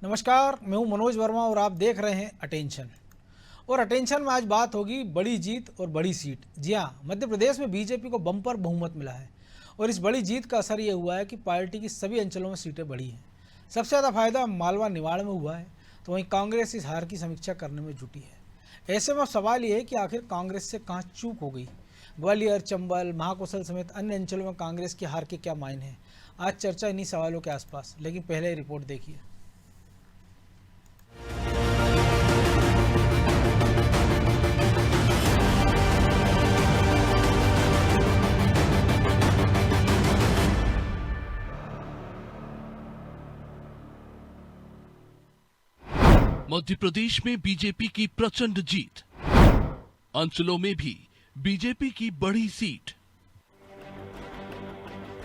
नमस्कार, मैं हूं मनोज वर्मा और आप देख रहे हैं अटेंशन। और अटेंशन में आज बात होगी बड़ी जीत और बड़ी सीट। जी हाँ, मध्य प्रदेश में बीजेपी को बम्पर बहुमत मिला है और इस बड़ी जीत का असर ये हुआ है कि पार्टी की सभी अंचलों में सीटें बढ़ी हैं। सबसे ज़्यादा फायदा मालवा निमाड़ में हुआ है, तो वहीं कांग्रेस इस हार की समीक्षा करने में जुटी है। ऐसे में सवाल ये है कि आखिर कांग्रेस से कहाँ चूक हो गई। ग्वालियर, चंबल, महाकौशल समेत अन्य अंचलों में कांग्रेस की हार के क्या मायने हैं। आज चर्चा इन्हीं सवालों के आसपास, लेकिन पहले रिपोर्ट देखिए। मध्य प्रदेश में बीजेपी की प्रचंड जीत, अंचलों में भी बीजेपी की बड़ी सीट।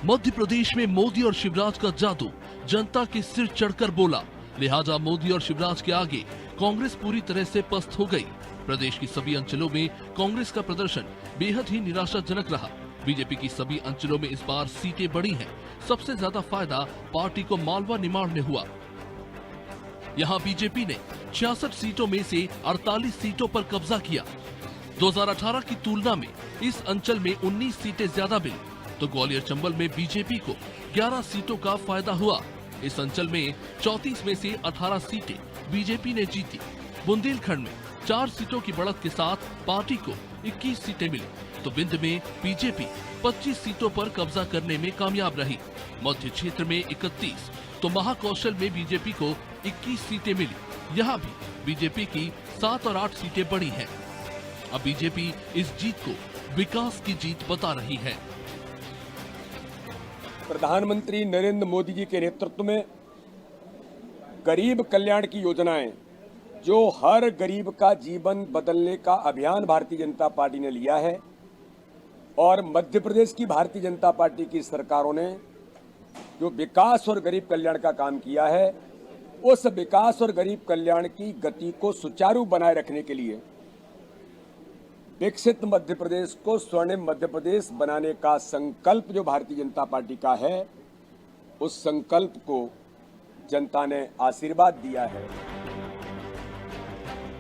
मध्य प्रदेश में मोदी और शिवराज का जादू जनता के सिर चढ़कर बोला, लिहाजा मोदी और शिवराज के आगे कांग्रेस पूरी तरह से पस्त हो गई। प्रदेश की सभी अंचलों में कांग्रेस का प्रदर्शन बेहद ही निराशाजनक रहा। बीजेपी की सभी अंचलों में इस बार सीटें बढ़ी हैं। सबसे ज्यादा फायदा पार्टी को मालवा निमाड़ में हुआ। यहां बीजेपी ने 66 सीटों में से 48 सीटों पर कब्जा किया। 2018 की तुलना में इस अंचल में 19 सीटें ज्यादा मिली, तो ग्वालियर चंबल में बीजेपी को 11 सीटों का फायदा हुआ। इस अंचल में 34 में से 18 सीटें बीजेपी ने जीती। बुंदेलखंड में 4 सीटों की बढ़त के साथ पार्टी को 21 सीटें मिली, तो विंध्य में बीजेपी 25 सीटों पर कब्जा करने में कामयाब रही। मध्य क्षेत्र में 31, तो महाकौशल में बीजेपी को 21 सीटें मिली। यहाँ भी बीजेपी की 7 और 8 सीटें बढ़ी हैं। अब बीजेपी इस जीत को विकास की जीत बता रही है। प्रधानमंत्री नरेंद्र मोदी जी के नेतृत्व में गरीब कल्याण की योजनाएं, जो हर गरीब का जीवन बदलने का अभियान भारतीय जनता पार्टी ने लिया है, और मध्य प्रदेश की भारतीय जनता पार्टी की सरकारों ने जो विकास और गरीब कल्याण का काम किया है, उस विकास और गरीब कल्याण की गति को सुचारू बनाए रखने के लिए विकसित मध्य प्रदेश को स्वर्णिम मध्य प्रदेश बनाने का संकल्प जो भारतीय जनता पार्टी का है, उस संकल्प को जनता ने आशीर्वाद दिया है।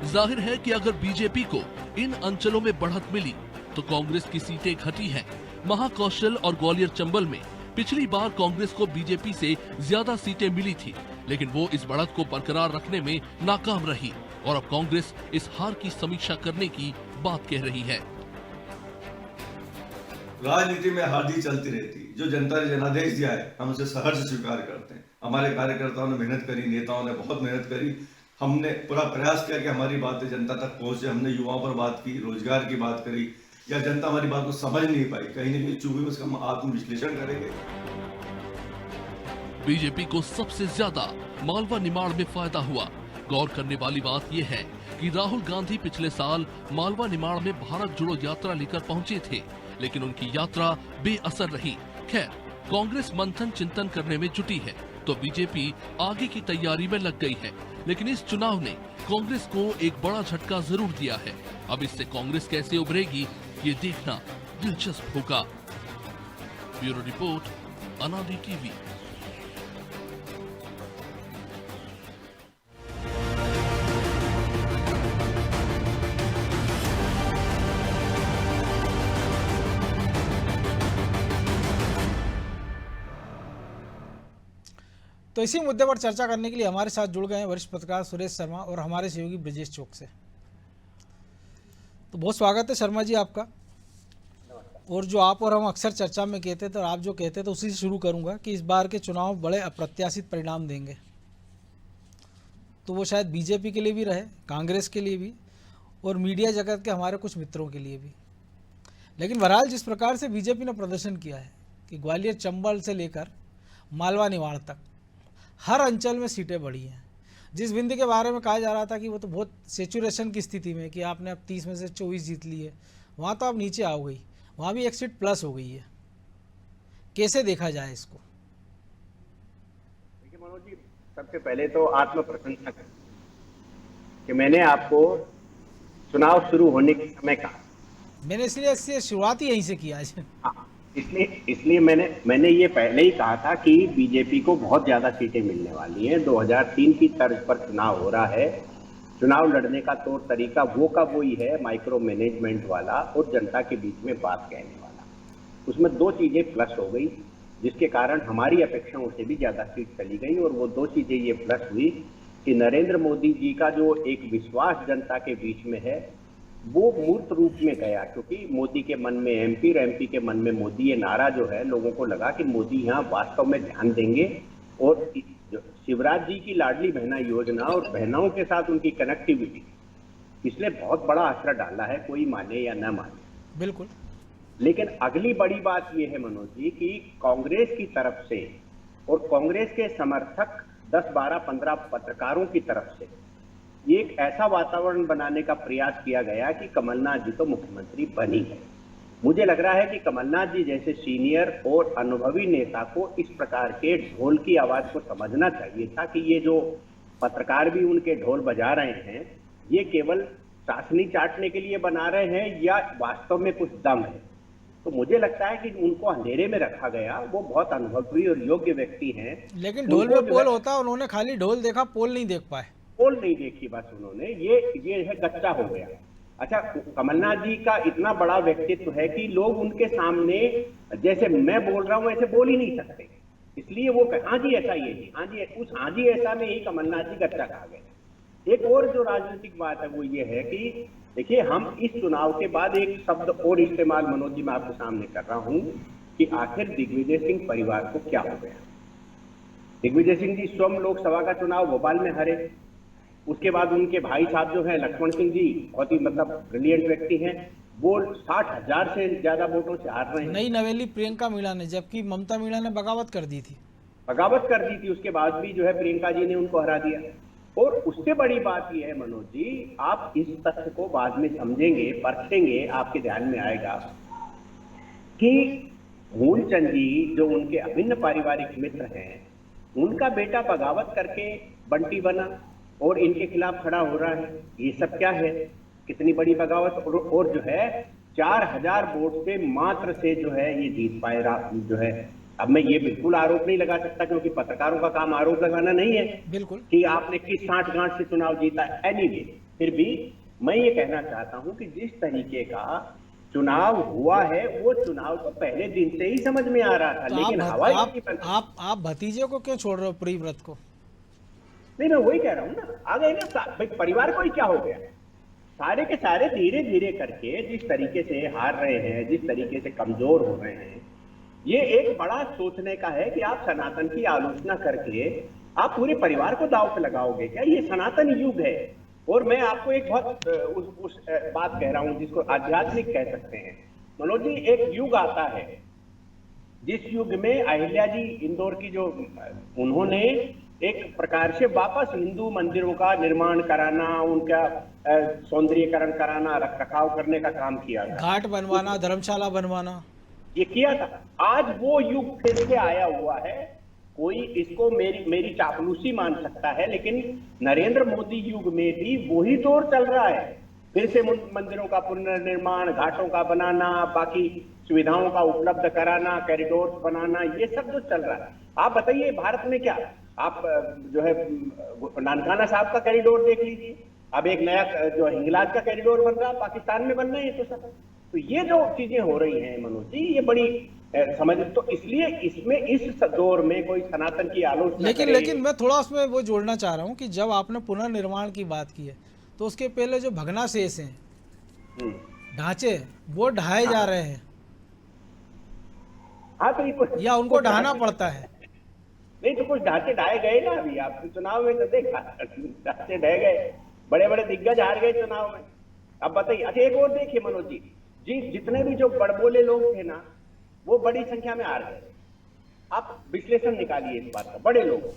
जाहिर है कि अगर बीजेपी को इन अंचलों में बढ़त मिली तो कांग्रेस की सीटें घटी हैं। महाकौशल और ग्वालियर चंबल में पिछली बार कांग्रेस को बीजेपी से ज्यादा सीटें मिली थी, लेकिन वो इस बढ़त को बरकरार रखने में नाकाम रही और अब कांग्रेस इस हार की समीक्षा करने की बात कह रही है। राजनीति में हार जीत चलती रहती, जो जनता ने जनादेश दिया है हम उसे सहर्ष स्वीकार करते हैं। हमारे कार्यकर्ताओं ने मेहनत करी, नेताओं ने बहुत मेहनत करी। हमने पूरा प्रयास किया कि हमारी बातें जनता तक पहुंचे। हमने युवाओं पर बात की, रोजगार की बात करी, या जनता हमारी बात को समझ नहीं पाई, कहीं न कहीं चूक हुई, उसका हम आत्मविश्लेषण करेंगे। बीजेपी को सबसे ज्यादा मालवा निमाड़ में फायदा हुआ। गौर करने वाली बात यह है कि राहुल गांधी पिछले साल मालवा निमाड़ में भारत जोड़ो यात्रा लेकर पहुंचे थे, लेकिन उनकी यात्रा बेअसर रही। खैर, कांग्रेस मंथन चिंतन करने में जुटी है, तो बीजेपी आगे की तैयारी में लग गई है। लेकिन इस चुनाव ने कांग्रेस को एक बड़ा झटका जरूर दिया है। अब इससे कांग्रेस कैसे उभरेगी, ये देखना दिलचस्प होगा। ब्यूरो रिपोर्ट, अनादि टीवी। तो इसी मुद्दे पर चर्चा करने के लिए हमारे साथ जुड़ गए हैं वरिष्ठ पत्रकार सुरेश शर्मा और हमारे सहयोगी ब्रजेश चौक से। तो बहुत स्वागत है शर्मा जी आपका। और जो आप और हम अक्सर चर्चा में कहते थे और आप जो कहते थे उसी से शुरू करूंगा कि इस बार के चुनाव बड़े अप्रत्याशित परिणाम देंगे। तो वो शायद बीजेपी के लिए भी रहे, कांग्रेस के लिए भी और मीडिया जगत के हमारे कुछ मित्रों के लिए भी। लेकिन बहरहाल जिस प्रकार से बीजेपी ने प्रदर्शन किया है कि ग्वालियर चंबल से लेकर मालवा निमाड़ तक हर अंचल में सीटें बढ़ी हैं। जिस बिंदु के बारे में कहा जा रहा था कि वो तो बहुत सेचुरेशन की स्थिति में कि आपने अब 30 में से 24 जीत लिए, वहाँ तो आप नीचे आओ गई, वहाँ भी एक सीट प्लस हो गई है। कैसे देखा जाए इसको? देखिए मनोज जी, सबसे पहले तो आत्म प्रशंसा करें कि मैंने आपको चुनाव शुरू होने के समय कहा। मैंने इसलिए शुरुआत ही यहीं से किया है। हाँ, इसलिए मैंने ये पहले ही कहा था कि बीजेपी को बहुत ज्यादा सीटें मिलने वाली हैं। 2003 की तर्ज पर चुनाव हो रहा है। चुनाव लड़ने का तौर तरीका वो का वही है, माइक्रो मैनेजमेंट वाला और जनता के बीच में बात कहने वाला। उसमें दो चीजें प्लस हो गई, जिसके कारण हमारी अपेक्षाओं से भी ज्यादा सीट चली गई। और वो दो चीजें ये प्लस हुई कि नरेंद्र मोदी जी का जो एक विश्वास जनता के बीच में है वो मूर्त रूप में गया, क्योंकि मोदी के मन में एमपी और एमपी के मन में मोदी, ये नारा जो है लोगों को लगा कि मोदी यहाँ वास्तव में ध्यान देंगे और शिवराज जी की लाडली बहना योजना और बहनों के साथ उनकी कनेक्टिविटी, इसलिए बहुत बड़ा असर डाला है, कोई माने या न माने। बिल्कुल। लेकिन अगली बड़ी बात यह है मनोज जी कि कांग्रेस की तरफ से और कांग्रेस के समर्थक 10, 12, 15 पत्रकारों की तरफ से ये एक ऐसा वातावरण बनाने का प्रयास किया गया कि कमलनाथ जी तो मुख्यमंत्री बनी है। मुझे लग रहा है कि कमलनाथ जी जैसे सीनियर और अनुभवी नेता को इस प्रकार के ढोल की आवाज को समझना चाहिए था कि ये जो पत्रकार भी उनके ढोल बजा रहे हैं ये केवल चाशनी चाटने के लिए बना रहे हैं या वास्तव में कुछ दम है। तो मुझे लगता है कि उनको अंधेरे में रखा गया। वो बहुत अनुभवी और योग्य व्यक्ति हैं, लेकिन ढोल में पोल होता है, उन्होंने खाली ढोल देखा, पोल नहीं देख पाए। पोल नहीं देखी बस उन्होंने, ये है कच्चा हो गया। अच्छा, कमलनाथ जी का इतना बड़ा व्यक्तित्व है कि लोग उनके सामने जैसे मैं बोल रहा हूं ऐसे बोल ही नहीं सकते, इसलिए वो हाँ जी ऐसा ही है जी, हाँ जी, उस हाँ जी ऐसा में ही कमलनाथ जी कच्चा कहा गया। एक और जो राजनीतिक बात है वो ये है कि देखिए, हम इस चुनाव के बाद एक शब्द और इस्तेमाल मनोज जी मैं आपके सामने कर रहा हूं कि आखिर दिग्विजय सिंह परिवार को क्या हो गया। दिग्विजय सिंह जी स्वयं लोकसभा का चुनाव भोपाल में हारे, उसके बाद उनके भाई साहब जो है लक्ष्मण सिंह जी, बहुत ही मतलब ब्रिलियंट व्यक्ति हैं, वो 60,000 से ज्यादा वोटों से हार रहे हैं। नई नवेली प्रियंका मीणा ने, जबकि ममता मीणा ने बगावत कर दी थी। बगावत कर दी थी, उसके बाद भी जो है प्रियंका जी ने उनको हरा दिया। और उससे बड़ी बात यह है मनोज जी, आप इस तथ्य को बाद में समझेंगे, परखेंगे, आपके ध्यान में आएगा कि मूलचंद जी जो उनके अभिन्न पारिवारिक मित्र हैं, उनका बेटा बगावत करके बंटी बना और इनके खिलाफ खड़ा हो रहा है। ये सब क्या है, कितनी बड़ी बगावत। और जो है 4000 वोट से मात्र से जो है ये जीत पाए जो है। अब मैं ये बिल्कुल आरोप नहीं लगा सकता, क्योंकि पत्रकारों का काम आरोप लगाना नहीं है बिल्कुल कि आपने किस साठगांठ से चुनाव जीता। एनीवे, फिर भी मैं ये कहना चाहता हूं कि जिस तरीके का चुनाव हुआ है वो चुनाव तो पहले दिन से ही समझ में आ रहा था। तो लेकिन आप भतीजे को क्यों छोड़ रहे हो, प्रियव्रत को? नहीं, मैं वही कह रहा हूँ ना, आ गए ना भाई, परिवार को ही क्या हो गया। सारे के सारे धीरे धीरे करके जिस तरीके से हार रहे हैं, जिस तरीके से कमजोर हो रहे हैं, ये एक बड़ा सोचने का है कि आप सनातन की आलोचना करके आप पूरे परिवार को दांव पे लगाओगे क्या? ये सनातन युग है। और मैं आपको एक बहुत उस बात कह रहा हूं जिसको आध्यात्मिक कह सकते हैं मनोज जी। एक युग आता है जिस युग में अहिल्या जी इंदौर की जो उन्होंने एक प्रकार से वापस हिंदू मंदिरों का निर्माण कराना, उनका सौंदर्यीकरण कराना, रख रखाव करने का काम किया, घाट बनवाना, धर्मशाला बनवाना, ये किया था। आज वो युग फिर से आया हुआ है। कोई इसको मेरी चापलूसी मान सकता है, लेकिन नरेंद्र मोदी युग में भी वही दौर चल रहा है। फिर से मंदिरों का पुनर्निर्माण, घाटों का बनाना, बाकी सुविधाओं का उपलब्ध कराना, कॉरिडोर बनाना, ये सब जो चल रहा है। आप बताइए भारत में क्या, आप जो है नानकाना साहब का कॉरिडोर देख लीजिए, अब एक नया जो हिंगलाज का कॉरिडोर बन रहा है, पाकिस्तान में बन रहा है। ये तो सब, तो ये जो चीजें हो रही हैं मनोज जी, ये बड़ी समझ, तो इसलिए इसमें इस दौर में कोई सनातन की आलोचना लेकिन मैं थोड़ा उसमें वो जोड़ना चाह रहा हूँ कि जब आपने पुनर्निर्माण की बात की है तो उसके पहले जो भग्नाशेष हैं, ढांचे, वो ढहाए जा रहे हैं। हाँ, तो या उनको ढहाना पड़ता है? नहीं, तो कुछ ढांचे ढाए गए ना। अभी आप चुनाव में तो देखा, ढांचे ढह गए, बड़े बड़े दिग्गज हार गए चुनाव में। अब बताइए। अच्छा, एक और देखिए मनोज जी, जितने भी जो बड़बोले लोग थे ना, वो बड़ी संख्या में हार गए। आप विश्लेषण निकालिए इस बात का, बड़े लोग।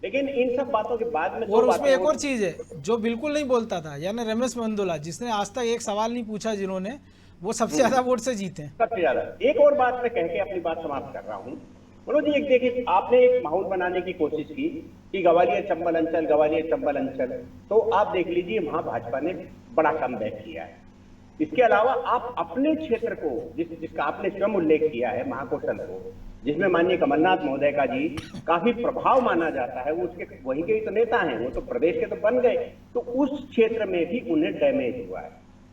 लेकिन इन सब बातों के बाद में और उसमें एक और चीज है जो बिल्कुल नहीं बोलता था, यानी रमेश मेंदोला, जिसने आज तक एक सवाल नहीं पूछा, जिन्होंने वो सबसे ज्यादा वोट से जीते हैं। सबसे ज्यादा। एक और बात मैं कह के अपनी बात समाप्त कर रहा हूँ मनोज जी। एक देखिए, आपने एक माहौल बनाने की कोशिश की कि ग्वालियर चंबल अंचल, ग्वालियर चंबल अंचल, तो आप देख लीजिए वहां भाजपा ने बड़ा कमबैक किया है। इसके अलावा आप अपने क्षेत्र को जिसका आपने स्वयं उल्लेख किया है, महाकौशल को, जिसमें माननीय कमलनाथ महोदय का जी काफी प्रभाव माना जाता है, वो उसके वहीं के ही तो नेता हैं, वो तो प्रदेश के तो बन गए, तो उस क्षेत्र में भी उन्हें डैमेज हुआ है।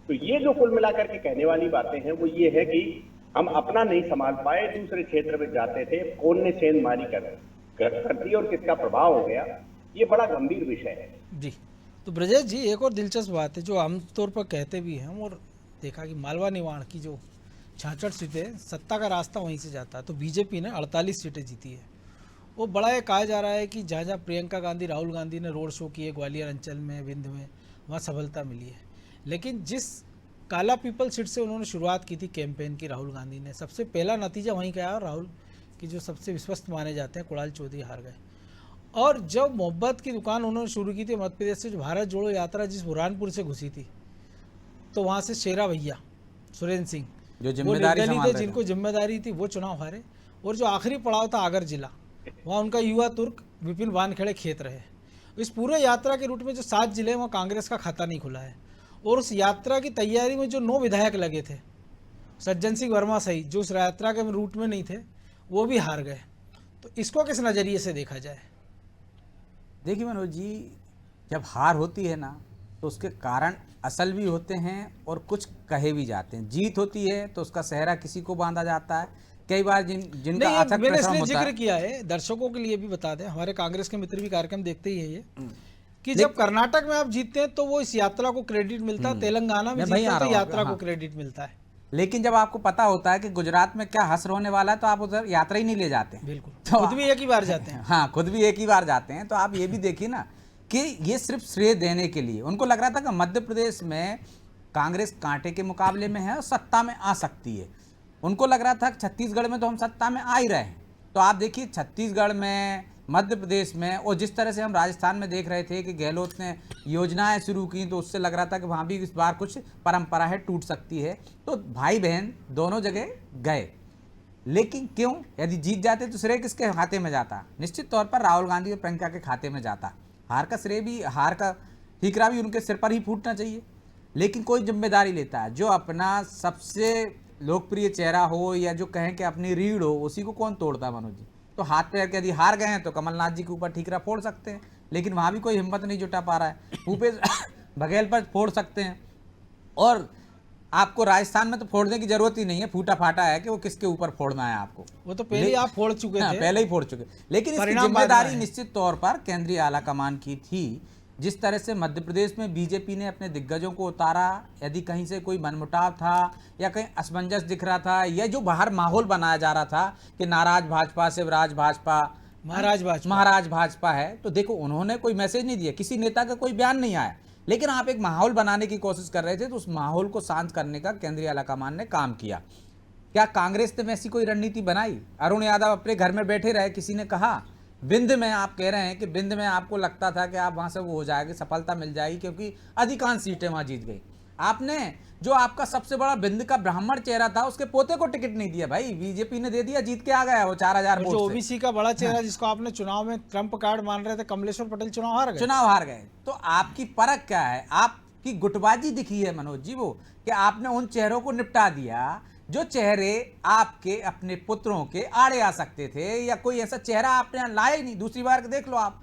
तो ये जो कुल मिलाकर के कहने वाली बातें हैं वो ये है कि हम अपना नहीं संभाल पाए, दूसरे क्षेत्र में जाते थे, कौन ने सेंधमारी कर दी और किसका प्रभाव हो गया, ये बड़ा गंभीर विषय है जी। तो ब्रजेश जी, एक और दिलचस्प बात है जो आमतौर पर कहते भी हैं और देखा कि मालवा निमाड़ की जो 66 सीटें, सत्ता का रास्ता वहीं से जाता है, तो बीजेपी ने 48 सीटें जीती है। वो बड़ा ये कहा जा रहा है कि जहाँ जहाँ प्रियंका गांधी, राहुल गांधी ने रोड शो किए ग्वालियर अंचल में, विंध्य में, वहाँ सफलता मिली है। लेकिन जिस काला पीपल सीट से उन्होंने शुरुआत की थी कैंपेन की, राहुल गांधी ने, सबसे पहला नतीजा वहीं का आया और राहुल की जो सबसे विश्वस्त माने जाते हैं कुणाल चौधरी हार गए। और जब मोहब्बत की दुकान उन्होंने शुरू की थी मध्य प्रदेश से, जो भारत जोड़ो यात्रा जिस बुरहानपुर से घुसी थी, तो वहाँ से शेरा भैया सुरेंद्र सिंह जो जिम्मेदारी संभाल रहे थे, जिनको जिम्मेदारी थी, वो चुनाव हारे। और जो आखिरी पड़ाव था आगर जिला, वहाँ उनका युवा तुर्क विपिन वानखेड़े खेत रहे। इस पूरे यात्रा के रूट में जो 7 जिले हैं वहाँ कांग्रेस का खाता नहीं खुला है। और उस यात्रा की तैयारी में जो 9 विधायक लगे थे, सज्जन सिंह वर्मा सही, जो उस यात्रा के रूट में नहीं थे, वो भी हार गए। तो इसको किस नज़रिए से देखा जाए? देखिए मनोज जी, जब हार होती है ना तो उसके कारण असल भी होते हैं और कुछ कहे भी जाते हैं। जीत होती है तो उसका सेहरा किसी को बांधा जाता है। कई बार जिनका अथक मैंने परिश्रम इसलिए होता जिक्र है। किया है, दर्शकों के लिए भी बता दें, हमारे कांग्रेस के मित्र भी कार्यक्रम देखते ही है ये, कि जब कर्नाटक में आप जीतते हैं तो वो इस यात्रा को क्रेडिट मिलता है, तेलंगाना में जीतते हैं तो यात्रा को क्रेडिट मिलता है। लेकिन जब आपको पता होता है कि गुजरात में क्या हश्र होने वाला है तो आप उधर यात्रा ही नहीं ले जाते। बिल्कुल, तो खुद भी एक ही बार जाते हैं। हाँ, खुद भी एक ही बार जाते हैं। तो आप ये भी देखिए ना कि ये सिर्फ श्रेय देने के लिए, उनको लग रहा था कि मध्य प्रदेश में कांग्रेस कांटे के मुकाबले में है और सत्ता में आ सकती है। उनको लग रहा था कि छत्तीसगढ़ में तो हम सत्ता में आ ही रहे हैं। तो आप देखिए छत्तीसगढ़ में, मध्य प्रदेश में, और जिस तरह से हम राजस्थान में देख रहे थे कि गहलोत ने योजनाएं शुरू की, तो उससे लग रहा था कि वहाँ भी इस बार कुछ परंपरा है, टूट सकती है। तो भाई बहन दोनों जगह गए, लेकिन क्यों? यदि जीत जाते तो श्रेय किसके खाते में जाता? निश्चित तौर पर राहुल गांधी और प्रियंका के खाते में जाता। हार का श्रेय भी, हार का ठीकरा भी उनके सिर पर ही फूटना चाहिए। लेकिन कोई जिम्मेदारी लेता है, जो अपना सबसे लोकप्रिय चेहरा हो या जो कहें कि अपनी रीढ़ हो, उसी को कौन तोड़ता है मनोज जी? तो हाथ पैर के यदि हार गए हैं तो कमलनाथ जी के ऊपर ठीकरा फोड़ सकते हैं, लेकिन वहाँ भी कोई हिम्मत नहीं जुटा पा रहा है। भूपेश बघेल पर फोड़ सकते हैं, और आपको राजस्थान में तो फोड़ने की जरूरत ही नहीं है, फूटा फाटा है कि वो किसके ऊपर फोड़ना है आपको। वो तो पहले ही आप फोड़ चुके थे। पहले ही फोड़ चुके। लेकिन इसकी परिणाम जिम्मेदारी निश्चित तौर पर केंद्रीय आला कमान की थी। जिस तरह से मध्य प्रदेश में बीजेपी ने अपने दिग्गजों को उतारा, यदि कहीं से कोई मनमुटाव था या कहीं असमंजस दिख रहा था, या जो बाहर माहौल बनाया जा रहा था कि नाराज भाजपा, शिवराज भाजपा, महाराज भाजपा है, तो देखो उन्होंने कोई मैसेज नहीं दिया, किसी नेता का कोई बयान नहीं आया, लेकिन आप एक माहौल बनाने की कोशिश कर रहे थे। तो उस माहौल को शांत करने का केंद्रीय आलाकमान ने काम किया। क्या कांग्रेस ने वैसी कोई रणनीति बनाई? अरुण यादव अपने घर में बैठे रहे, किसी ने कहा? विंध्य में आप कह रहे हैं कि विंध्य में आपको लगता था कि आप वहां से वो हो जाएगी, सफलता मिल जाएगी, क्योंकि अधिकांश सीटें वहां जीत गई। आपने जो आपका सबसे बड़ा विंध्य का ब्राह्मण चेहरा था, उसके पोते को टिकट नहीं दिया भाई, बीजेपी ने दे दिया, जीत के आ गया वो 4000 वोट से। ओबीसी का बड़ा चेहरा जिसको आपने चुनाव में ट्रम्प कार्ड मान रहे थे, कमलेश्वर पटेल, चुनाव हार गए। तो आपकी परख क्या है? आपकी गुटबाजी दिखी है मनोज जी, वो कि आपने उन चेहरों को निपटा दिया जो चेहरे आपके अपने पुत्रों के आड़े आ सकते थे, या कोई ऐसा चेहरा आपने लाया ही नहीं। दूसरी बार देख लो आप,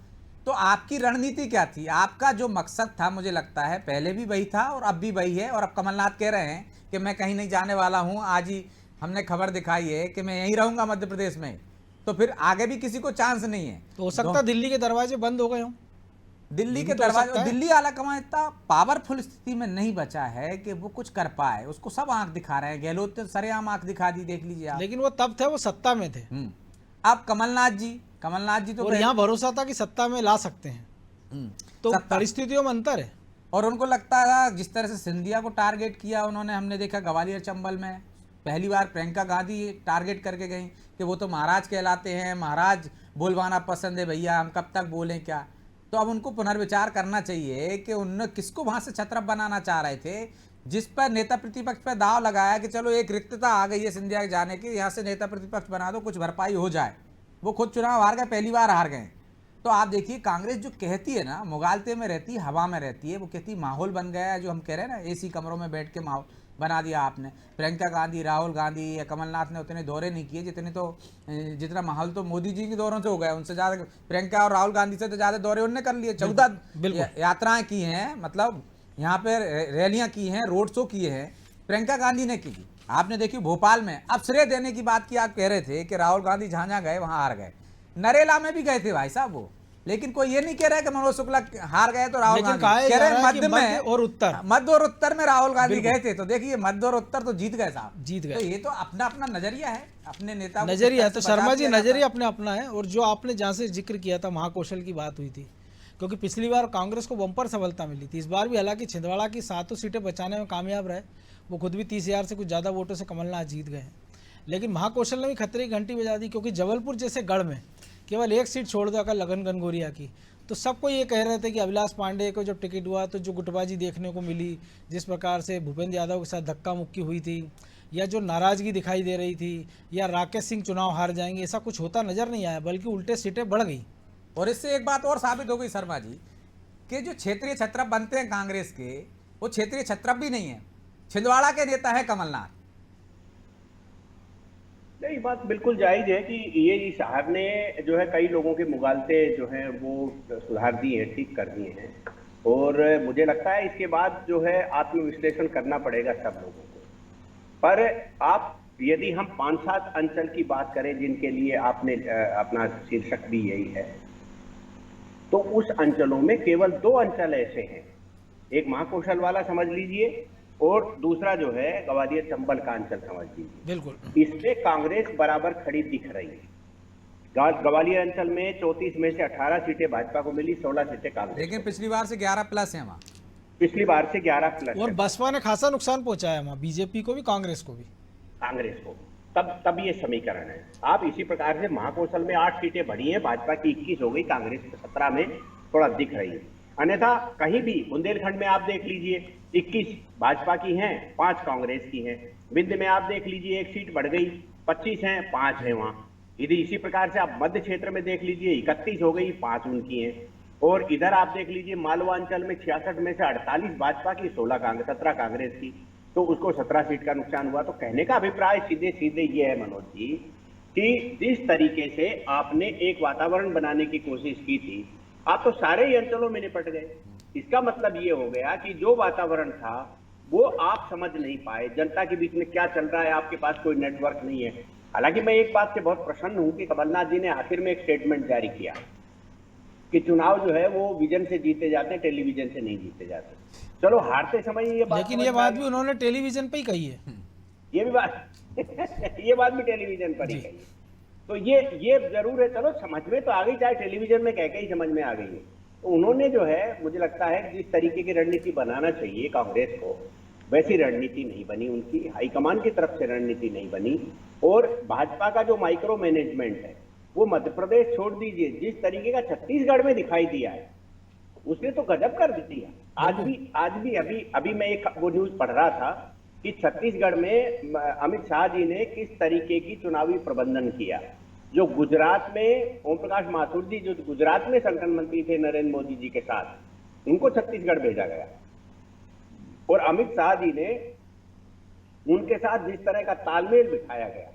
तो आपकी रणनीति क्या थी? आपका जो मकसद था, मुझे लगता है पहले भी वही था और अब भी वही है। और अब कमलनाथ कह रहे हैं कि मैं कहीं नहीं जाने वाला हूं, आज ही हमने खबर दिखाई है कि मैं यहीं रहूंगा मध्य प्रदेश में, तो फिर आगे भी किसी को चांस नहीं है। तो हो सकता है दिल्ली के दरवाजे बंद हो गए हों। दिल्ली के दरवाजे, दिल्ली आलाकमान इतना पावरफुल स्थिति में नहीं बचा है कि वो कुछ कर पाए, उसको सब आंख दिखा रहे हैं। गहलोत ने सरेआम आंख दिखा दी, देख लीजिए आप। लेकिन वो तब थे, वो सत्ता में थे। अब कमलनाथ जी तो और यहाँ भरोसा था कि सत्ता में ला सकते हैं, तो परिस्थितियों में अंतर है। और उनको लगता था, जिस तरह से सिंधिया को टारगेट किया उन्होंने, हमने देखा ग्वालियर चंबल में पहली बार प्रियंका गांधी टारगेट करके गई कि वो तो महाराज कहलाते हैं, महाराज बोलवाना पसंद है भैया, हम कब तक बोलें क्या। तो अब उनको पुनर्विचार करना चाहिए कि उन्होंने किसको वहां से छत्रप बनाना चाह रहे थे, जिस पर नेता प्रतिपक्ष पर दाव लगाया कि चलो एक रिक्तता आ गई है सिंधिया के जाने की, यहाँ से नेता प्रतिपक्ष बना दो, कुछ भरपाई हो जाए। वो खुद चुनाव हार गए, पहली बार हार गए। तो आप देखिए कांग्रेस जो कहती है ना, मुगालते में रहती है, हवा में रहती है। वो कहती माहौल बन गया है, जो हम कह रहे हैं ना, एसी कमरों में बैठ के माहौल, बना दिया आपने। प्रियंका गांधी, राहुल गांधी या कमलनाथ ने उतने दौरे नहीं किए जितना माहौल तो मोदी जी के दौरों से हो गया। उनसे ज़्यादा प्रियंका और राहुल गांधी से तो ज़्यादा दौरे उन्होंने कर लिए। 14 यात्राएं की हैं, मतलब यहाँ पे रैलियां की हैं, रोड शो किए हैं, प्रियंका गांधी ने की। आपने देखी भोपाल में। अब श्रेय देने की बात की, आप कह रहे थे कि राहुल गांधी जहाँ जहाँ गए वहाँ हार गए। नरेला में भी गए थे भाई साहब वो, लेकिन कोई ये नहीं कह रहा है कि मनोज शुक्ला हार गए तो राहुल गांधी कह रहे हैं मध्य में और उत्तर, मध्य और उत्तर में राहुल गांधी गए थे। तो देखिए मध्य और उत्तर तो जीत गए साहब, जीत गए। तो ये तो अपना अपना नजरिया है, अपने नेता नजरिया है। तो शर्मा जी नजरिया अपने अपना है। और जो आपने जहाँ से जिक्र किया था महाकौशल की बात हुई थी, क्योंकि पिछली बार कांग्रेस को बम्पर सफलता मिली थी, इस बार भी हालांकि छिंदवाड़ा की 7 सीटें बचाने में कामयाब रहे। वो खुद भी 30,000 से कुछ ज़्यादा वोटों से कमलनाथ जीत गए हैं। लेकिन महाकौशल ने भी खतरे की घंटी बजा दी, क्योंकि जबलपुर जैसे गढ़ में केवल 1 सीट छोड़ दो अगर लगन गनगोरिया की, तो सबको ये कह रहे थे कि अभिलाष पांडे को जब टिकट हुआ तो जो गुटबाजी देखने को मिली, जिस प्रकार से भूपेंद्र यादव के साथ धक्का मुक्की हुई थी, या जो नाराज़गी दिखाई दे रही थी, या राकेश सिंह चुनाव हार जाएंगे, ऐसा कुछ होता नज़र नहीं आया, बल्कि उल्टे सीटें बढ़ गई। और इससे एक बात और साबित हो गई शर्मा जी कि जो क्षेत्रीय छत्रप बनते हैं कांग्रेस के, वो क्षेत्रीय छत्रप भी नहीं है, छिंदवाड़ा के नेता है कमलनाथ। नहीं, बात बिल्कुल जायज है कि ये साहब ने जो है कई लोगों के मुगालते जो हैं वो सुधार दिए हैं, ठीक कर दिए हैं। और मुझे लगता है इसके बाद जो है आत्मविश्लेषण करना पड़ेगा सब लोगों को। पर आप यदि हम 5-7 अंचल की बात करें जिनके लिए आपने अपना शीर्षक भी यही है, तो उस अंचलों में केवल 2 अंचल ऐसे हैं, एक महाकौशल वाला समझ लीजिए और दूसरा जो है ग्वालियर चंबल का अंचल समझ लीजिए। बिल्कुल, इसमें कांग्रेस बराबर खड़ी दिख रही है। ग्वालियर अंचल में 34 में से 18 सीटें भाजपा को मिली, 16 सीटें कांग्रेस। लेकिन पिछली बार से 11+ है वहाँ, पिछली बार से 11+। और बसपा ने खासा नुकसान पहुंचाया वहाँ, बीजेपी को भी कांग्रेस को भी। कांग्रेस को तब ये समीकरण है। आप इसी प्रकार से महाकौशल में 8 सीटें बढ़ी हैं, भाजपा की 21 हो गई, कांग्रेस की 17 में थोड़ा दिख रही है। अन्यथा कहीं भी बुंदेलखंड में आप देख लीजिए 21 भाजपा की हैं, 5 कांग्रेस की हैं। विंध्य में आप देख लीजिए 1 सीट बढ़ गई, 25 हैं, 5 हैं वहाँ। इसी प्रकार से आप मध्य क्षेत्र में देख लीजिए 31 हो गई, 5 उनकी हैं। और इधर आप देख लीजिए मालवांचल में 66 में से 48 भाजपा की, 17 कांग्रेस की, तो उसको 17 सीट का नुकसान हुआ। तो कहने का अभिप्राय सीधे सीधे ये है मनोज जी कि जिस तरीके से आपने एक वातावरण बनाने की कोशिश की थी, आप तो सारे ही अंचलों में निपट गए। इसका मतलब ये हो गया कि जो वातावरण था वो आप समझ नहीं पाए, जनता के बीच में क्या चल रहा है, आपके पास कोई नेटवर्क नहीं है। हालांकि मैं एक बात से बहुत प्रसन्न हूं कि कमलनाथ जी ने आखिर में एक स्टेटमेंट जारी किया कि चुनाव जो है वो विजन से जीते जाते हैं, टेलीविजन से नहीं जीते जाते। चलो हारते समय ये बात, लेकिन ये बात भी उन्होंने टेलीविजन पे ही कही है। ये भी बात ये बात भी टेलीविजन पर ही कही है। तो ये जरूर है, चलो समझ में तो आ गई, चाहे टेलीविजन में कह के ही समझ में आ गई है। तो उन्होंने जो है मुझे लगता है कि जिस तरीके की रणनीति बनाना चाहिए कांग्रेस को, वैसी रणनीति नहीं बनी, उनकी हाईकमान की तरफ से रणनीति नहीं बनी। और भाजपा का जो माइक्रो मैनेजमेंट है वो मध्य प्रदेश छोड़ दीजिए, जिस तरीके का छत्तीसगढ़ में दिखाई दिया है उसने तो गजब कर दिया। आज भी अभी मैं एक वो न्यूज पढ़ रहा था कि छत्तीसगढ़ में अमित शाह जी ने किस तरीके की चुनावी प्रबंधन किया। जो गुजरात में ओम प्रकाश माथुर जी जो गुजरात में संगठन मंत्री थे नरेंद्र मोदी जी के साथ, उनको छत्तीसगढ़ भेजा गया और अमित शाह जी ने उनके साथ जिस तरह का तालमेल बिठाया गया,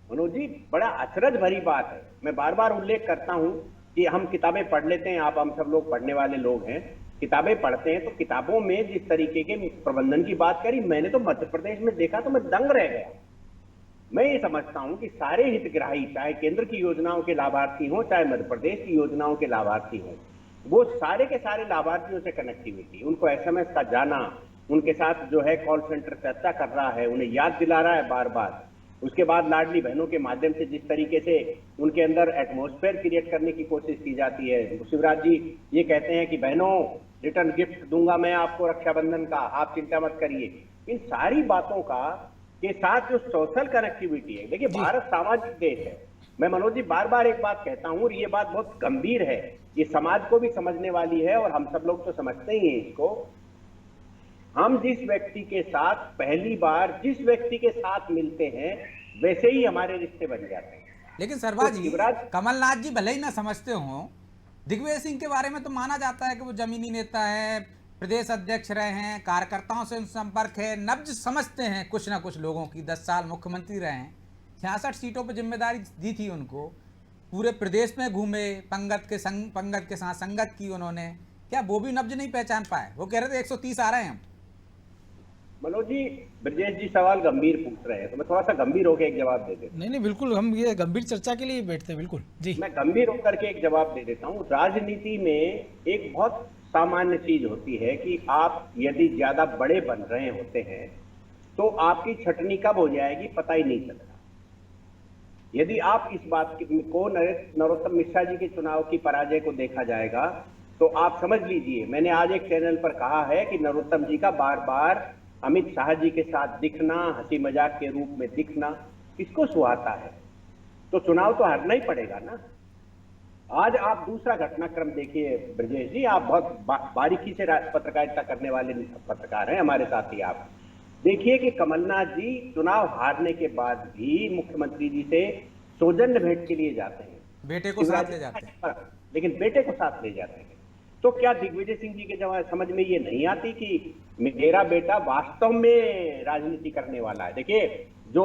मनोज जी बड़ा अचरज भरी बात है। मैं बार बार उल्लेख करता हूं कि हम किताबें पढ़ लेते हैं, हम सब लोग पढ़ने वाले लोग हैं, किताबें पढ़ते हैं, तो किताबों में जिस तरीके के प्रबंधन की बात करी, मैंने तो मध्य प्रदेश में देखा तो मैं दंग रह गया। मैं ये समझता हूं कि सारे हितग्राही, चाहे केंद्र की योजनाओं के लाभार्थी हों, चाहे मध्य प्रदेश की योजनाओं के लाभार्थी हों, वो सारे के सारे लाभार्थियों से कनेक्टिविटी, उनको SMS का जाना, उनके साथ जो है कॉल सेंटर चर्चा कर रहा है, उन्हें याद दिला रहा है बार बार। उसके बाद लाडली बहनों के माध्यम से जिस तरीके से उनके अंदर एटमॉस्फेयर क्रिएट करने की कोशिश की जाती है। शिवराज जी ये कहते हैं कि बहनों रिटर्न गिफ्ट दूंगा मैं आपको रक्षाबंधन का, आप चिंता मत करिए। इन सारी बातों का के साथ जो सोशल कनेक्टिविटी है, देखिए भारत सामाजिक देश है। मैं मनोज जी बार बार एक बात कहता हूं और ये बात बहुत गंभीर है, ये समाज को भी समझने वाली है और हम सब लोग तो समझते ही हैं इसको। हम जिस व्यक्ति के साथ पहली बार जिस व्यक्ति के साथ मिलते हैं वैसे ही हमारे रिश्ते बन जाते हैं। लेकिन सरवा जी, शिवराज कमलनाथ जी भले ही ना समझते हो, दिग्विजय सिंह के बारे में तो माना जाता है कि वो जमीनी नेता है, प्रदेश अध्यक्ष रहे हैं, कार्यकर्ताओं से संपर्क है, नब्ज समझते हैं कुछ ना कुछ लोगों की। 10 साल मुख्यमंत्री रहे हैं, 66 सीटों पर जिम्मेदारी दी थी उनको, पूरे प्रदेश में घूमे, पंगत के साथ संगत की उन्होंने। क्या वो भी नब्ज नहीं पहचान पाए? वो कह रहे थे 130 आ रहे हैं हम। मनोज जी, ब्रजेश जी सवाल गंभीर पूछ रहे हैं, तो मैं थोड़ा सा गंभीर होकर एक जवाब दे देता हूँ। नहीं बिल्कुल, हम ये गंभीर चर्चा के लिए बैठते हैं, बिल्कुल जी। मैं गंभीर होकर के एक जवाब दे देता हूँ। राजनीति में एक बहुत सामान्य चीज होती है कि आप यदि ज्यादा बड़े बन रहे होते हैं तो आपकी छटनी कब हो जाएगी पता ही नहीं चलता। यदि आप इस बात को नरोत्तम मिश्रा जी के चुनाव की पराजय को देखा जाएगा तो आप समझ लीजिए, मैंने आज एक चैनल पर कहा है कि नरोत्तम जी का बार बार अमित शाह जी के साथ दिखना, हंसी मजाक के रूप में दिखना किसको सुहाता है? तो चुनाव तो हारना ही पड़ेगा ना। आज आप दूसरा घटनाक्रम देखिए ब्रजेश जी, आप बहुत बारीकी से पत्रकारिता करने वाले पत्रकार हैं, हमारे साथ ही आप देखिए कि कमलनाथ जी चुनाव हारने के बाद भी मुख्यमंत्री जी से सौजन्य भेंट के लिए जाते हैं, बेटे को साथ ले जाते हैं, लेकिन बेटे को साथ ले जाते हैं। तो क्या दिग्विजय सिंह जी के समझ में ये नहीं आती कि मेरा बेटा वास्तव में राजनीति करने वाला है? देखिए जो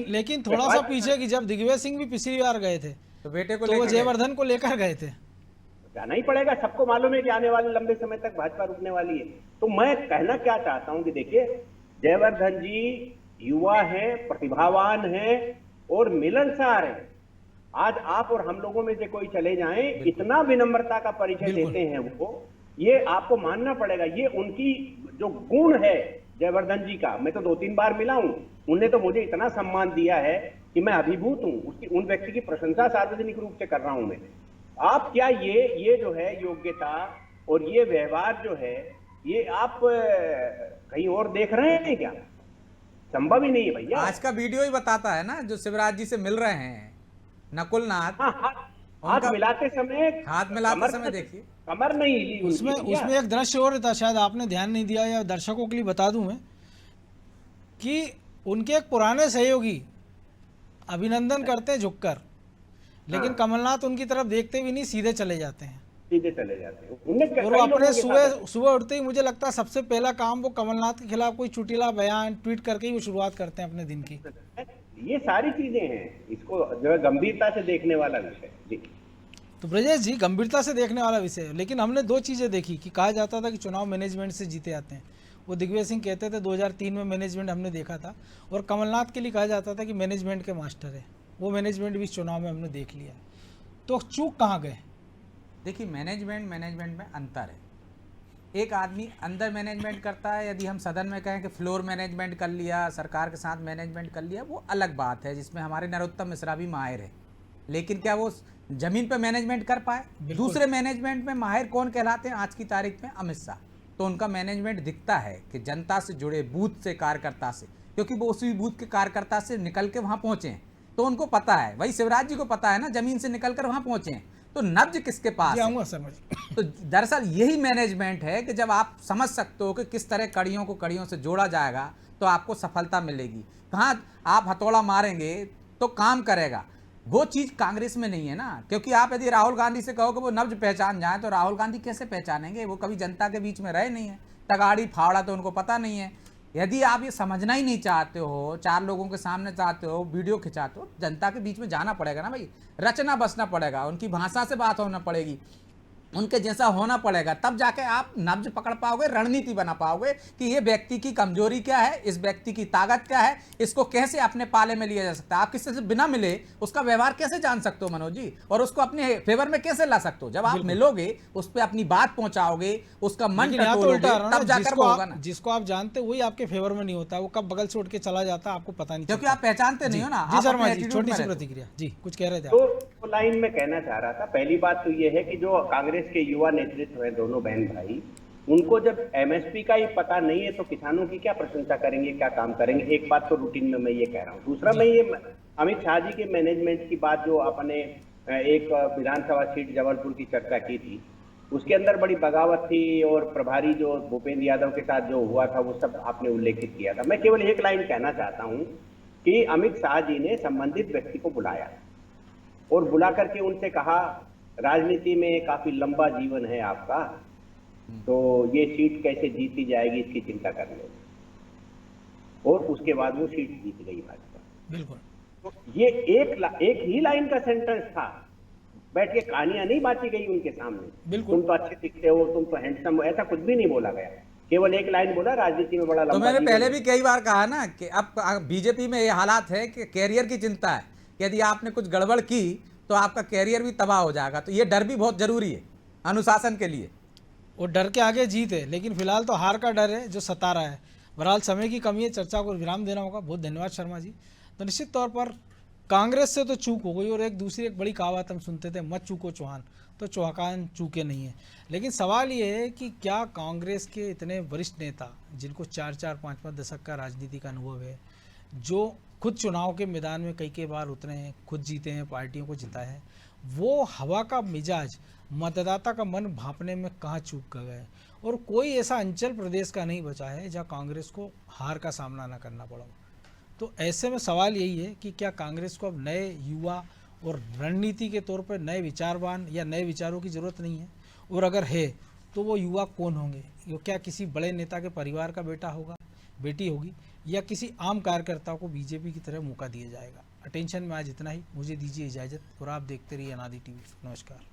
लेकिन थोड़ा सा पीछे कि जब दिग्विजय सिंह भी पिछली बार गए थे तो बेटे को तो वो जयवर्धन को लेकर गए थे। जाना ही पड़ेगा, सबको मालूम है कि आने वाले लंबे समय तक भाजपा रुकने वाली है। तो मैं कहना क्या चाहता हूं कि देखिए जयवर्धन जी युवा हैं, प्रतिभावान हैं और मिलनसार हैं। आज आप और हम लोगों में से कोई चले जाएं, इतना विनम्रता का परिचय देते हैं वो, ये आपको मानना पड़ेगा। ये उनकी जो गुण है जयवर्धन जी का, मैं तो 2-3 बार मिला हूं, उनने तो मुझे इतना सम्मान दिया है कि मैं अभिभूत हूं। उसकी उन व्यक्ति की प्रशंसा सार्वजनिक रूप से कर रहा हूं मैं। आप क्या ये जो है योग्यता और ये व्यवहार जो है ये आप कहीं और देख रहे हैं क्या? संभव ही नहीं है भैया। आज का वीडियो ही बताता है ना, जो शिवराज जी से मिल रहे हैं नकुलनाथ, हाथ मिलाते समय देखिए कमर नहीं हिली। उसमें एक दृश्य और था, शायद आपने ध्यान नहीं दिया, या दर्शकों के लिए बता दूं मैं कि उनके एक पुराने सहयोगी अभिनंदन करते हैं झुककर, लेकिन कमलनाथ उनकी तरफ देखते भी नहीं, सीधे चले जाते हैं। और वो अपने सुबह उठते ही मुझे लगता है सबसे पहला काम वो कमलनाथ के खिलाफ कोई चुटिला बयान ट्वीट करके ही वो शुरुआत करते हैं अपने दिन की। ये सारी चीजें हैं, इसको जो है गंभीरता से देखने वाला विषय जी। तो ब्रजेश जी गंभीरता से देखने वाला विषय है, लेकिन हमने 2 चीज़ें देखी कि कहा जाता था कि चुनाव मैनेजमेंट से जीते आते हैं। वो दिग्विजय सिंह कहते थे 2003 में मैनेजमेंट हमने देखा था, और कमलनाथ के लिए कहा जाता था कि मैनेजमेंट के मास्टर है। वो मैनेजमेंट भी इस चुनाव में हमने देख लिया। तो चूक कहाँ गए? देखिए मैनेजमेंट में अंतर है। एक आदमी अंदर मैनेजमेंट करता है, यदि हम सदन में कहें कि फ्लोर मैनेजमेंट कर लिया, सरकार के साथ मैनेजमेंट कर लिया, वो अलग बात है, जिसमें हमारे नरोत्तम मिश्रा भी माहिर है। लेकिन क्या वो जमीन पर मैनेजमेंट कर पाए? दूसरे मैनेजमेंट में माहिर कौन कहलाते हैं आज की तारीख में? अमित शाह। तो उनका मैनेजमेंट दिखता है कि जनता से जुड़े, बूथ से, कार्यकर्ता से, क्योंकि वो उसी बूथ के कार्यकर्ता से निकल के वहाँ पहुँचे हैं, तो उनको पता है। वही शिवराज जी को पता है ना, जमीन से निकल कर वहाँ पहुँचे हैं, तो नब्ज किसके पास है? समझ। तो दरअसल यही मैनेजमेंट है कि जब आप समझ सकते हो कि किस तरह कड़ियों को कड़ियों से जोड़ा जाएगा तो आपको सफलता मिलेगी। कहाँ आप हथौड़ा मारेंगे तो काम करेगा, वो चीज़ कांग्रेस में नहीं है ना। क्योंकि आप यदि राहुल गांधी से कहो कि वो नब्ज पहचान जाए, तो राहुल गांधी कैसे पहचानेंगे? वो कभी जनता के बीच में रहे नहीं है, तगाड़ी फावड़ा तो उनको पता नहीं है। यदि आप ये समझना ही नहीं चाहते हो, 4 लोगों के सामने चाहते हो, वीडियो खिंचाते हो, जनता के बीच में जाना पड़ेगा ना भाई, रचना बसना पड़ेगा, उनकी भाषा से बात होना पड़ेगी, उनके जैसा होना पड़ेगा, तब जाके आप नब्ज पकड़ पाओगे, रणनीति बना पाओगे कि ये व्यक्ति की कमजोरी क्या है, इस व्यक्ति की ताकत क्या है, इसको कैसे अपने पाले में लिया जा सकता है। आप किसी से बिना मिले उसका व्यवहार कैसे जान सकते हो मनोज जी, और उसको अपने फेवर में कैसे ला सकते हो? जब आप मिलोगे, उस पर अपनी बात पहुंचाओगे, उसका मन टटोलोगे, तब जाकर वो होगा ना। जिसको आप जानते वही आपके फेवर में नहीं होता, वो कब बगल से उठ के चला जाता है आपको पता नहीं, क्योंकि आप पहचानते नहीं हो ना। जी शर्मा जी, छोटी सी प्रतिक्रिया जी, कुछ कह रहे थे तो लाइन में कहना चाह रहा था। पहली बात तो ये है कि जो कांग्रेस के युवा नेतृत्व है, दोनों बहन भाई, उनको जब एमएसपी का ही पता नहीं है तो किसानों की क्या प्रशंसा करेंगे, क्या काम करेंगे? एक बात तो रूटीन में मैं ये कह रहा हूँ। दूसरा, मैं ये अमित शाह जी के मैनेजमेंट की बात, जो आपने एक विधानसभा सीट जबलपुर की चर्चा की थी, उसके अंदर बड़ी बगावत थी, और प्रभारी जो भूपेंद्र यादव के साथ जो हुआ था वो सब आपने उल्लेखित किया था। मैं केवल एक लाइन कहना चाहता हूँ कि अमित शाह जी ने संबंधित व्यक्ति को बुलाया और बुला करके उनसे कहा, राजनीति में काफी लंबा जीवन है आपका, तो ये सीट कैसे जीती जाएगी इसकी चिंता कर ले, और उसके बाद वो सीट जीत गई भाजपा। बिल्कुल। तो ये एक ही लाइन का सेंटेंस था, बैठ के कहानियां नहीं बांटी गई उनके सामने। बिल्कुल। तुम तो अच्छे दिखते हो, तुम तो हैंडसम हो, ऐसा कुछ भी नहीं बोला गया। केवल एक लाइन बोला, राजनीति में बड़ा तो लंबा मैंने जीवन पहले है। भी कई बार कहा ना कि अब बीजेपी में ये हालात है कि कैरियर की चिंता है, यदि आपने कुछ गड़बड़ की तो आपका कैरियर भी तबाह हो जाएगा। तो ये डर भी बहुत जरूरी है अनुशासन के लिए। वो डर के आगे जीत है, लेकिन फिलहाल तो हार का डर है जो सता रहा है। बहरहाल समय की कमी है, चर्चा को विराम देना होगा। बहुत धन्यवाद शर्मा जी। तो निश्चित तौर पर कांग्रेस से तो चूक हो गई, और एक दूसरी एक बड़ी कहावत हम सुनते थे, मत चूको चौहान, तो चौहान चूके नहीं है। लेकिन सवाल ये है कि क्या कांग्रेस के इतने वरिष्ठ नेता जिनको 4-4, 5-5 दशक का राजनीति का अनुभव है, जो खुद चुनाव के मैदान में कई बार उतरे हैं, खुद जीते हैं, पार्टियों को जिताए हैं, वो हवा का मिजाज मतदाता का मन भांपने में कहाँ चूक गए? और कोई ऐसा अंचल प्रदेश का नहीं बचा है जहाँ कांग्रेस को हार का सामना न करना पड़ा। तो ऐसे में सवाल यही है कि क्या कांग्रेस को अब नए युवा और रणनीति के तौर पर नए विचारवान या नए विचारों की ज़रूरत नहीं है? और अगर है तो वो युवा कौन होंगे? वो क्या किसी बड़े नेता के परिवार का बेटा होगा, बेटी होगी, या किसी आम कार्यकर्ता को बीजेपी की तरह मौका दिया जाएगा? अटेंशन में आज इतना ही। मुझे दीजिए इजाज़त, और आप देखते रहिए अनादि टीवी। नमस्कार।